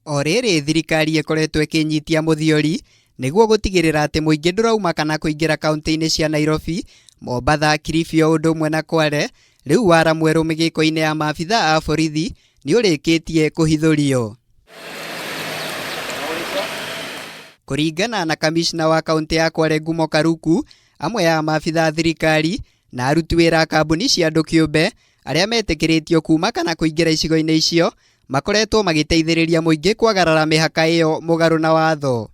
O rĩrĩ thirikari ĩkoretwo ĩkĩnyitia mũthiori nĩguo gũtigĩrĩra atĩ mũingĩ ndũrauma kana kũingĩra kaunti-inĩ cia Nairobi, Mombasa, Kilifi o ũndũ ũmwe na Kwale. Rĩu wara mwerũ mĩgĩko-inĩ ya maabitha a borithi nĩ ũrĩkĩtie kũhithũrio. Kũringana na kamishna wa kaunti ya Kwale Ngumo Karuku, amwe ya maabitha a thirikari na aruti wĩra a kambuni cia andũ kĩũmbe arĩa metĩkĩrĩtio kuma kana kũingĩra icigo-inĩ icio makoretwo magĩteithĩrĩria mũingĩ kwagarara mĩhaka ĩyo mũgarũ na watho.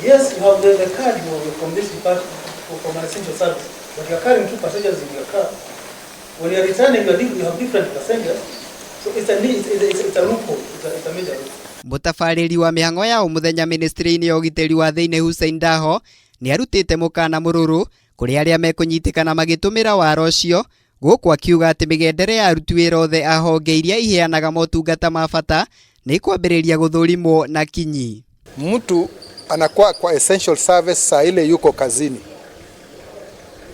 Yes, you have the card from this department, from an essential service, but you are carrying 2 passengers in your car. When you are returning, you have different passengers. So it's a loophole, it's a major loophole. Mũtabarĩri wa mĩhang'o ya mũthenya ministry-inĩ ya ũgitĩri wa thĩinĩ Hussein Daho nĩ arutĩte mũkana mũrũrũ kũrĩ arĩa mekũnyitĩkana magĩtũmĩra waro ũcio, gũkũ akiuga atĩ mĩgendere ya aruti wĩra othe a honge iria iheanaga motungata ma bata nĩ kwambĩrĩria gũthũrimwo na kinyi. Mtu anakuwa kwa essential service saa ile yuko kazini,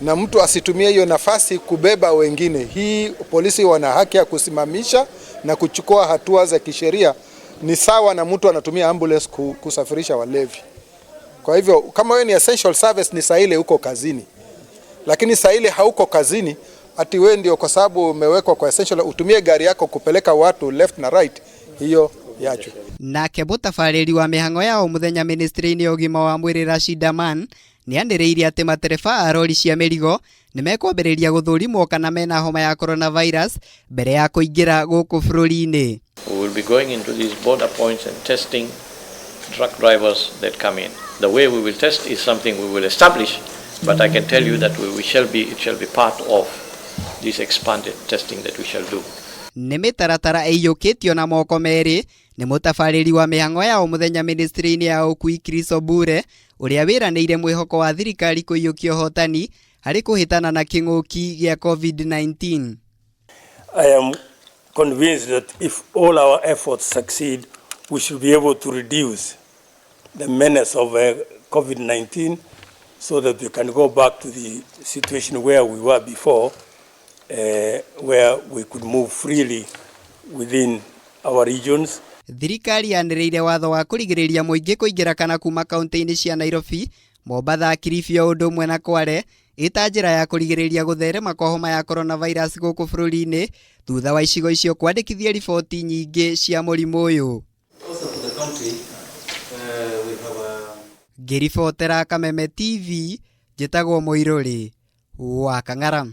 na mtu asitumie hiyo nafasi kubeba wengine. Hii polisi wana haki ya kusimamisha na kuchukua hatua za kisheria. Ni sawa na mtu anatumia ambulance kusafirisha walevi. Kwa hivyo kama wewe ni essential service ni saa ile uko kazini, lakini saa ile hauko kazini ati wewe ndio kwa sababu umewekwa kwa essential utumie gari yako kupeleka watu left na right, hiyo yacho. Nake mũtabarĩri wa mĩhang'o ya o mũthenya ministry-inĩ ya ũgima wa mwĩrĩ Rashid Aman nĩ anĩrĩirie atĩ matereba a rori cia mĩrigo nĩ mekwambĩrĩria gũthũrimwo kana mena homa ya coronavirus mbere ya kũingĩra gũkũ bũrũri-inĩ. We will be going into these border points and testing truck drivers that come in. The way we will test is something we will establish, but I can tell you that it shall be part of this expanded testing that we shall do. Nĩ mĩtaratara ĩiyũkĩtio na moko merĩ nĩ mũtabarĩri wa mĩhang'o ya o mũthenya ministry-inĩ ya ũkui Chris Obure ũrĩa wĩranĩire mwĩhoko wa thirikari kũiyũkia ũhotani harĩ kũhĩtana na kĩng'ũki gĩa COVID-19. I am convinced that if all our efforts succeed, we should be able to reduce the menace of COVID-19 so that we can go back to the situation where we were before, where we could move freely within our regions. Thirikari yanĩrĩire watho wa kũrigĩrĩria mũingĩ kũingĩra kana kuma kaunti-inĩ cia Nairobi, Mombasa, Kilifi o ũndũ ũmwe na Kwale ĩta njĩra ya kũrigĩrĩria gũtherema kwa homa ya coronavirus gũkũ bũrũri-inĩ thutha wa icigo icio kwandĩkithia riboti nyingĩ cia mũrimũ ũyũ. Ngĩribotera Kameme TV, njĩtagwo Mũirũrĩ wa Kang'ara.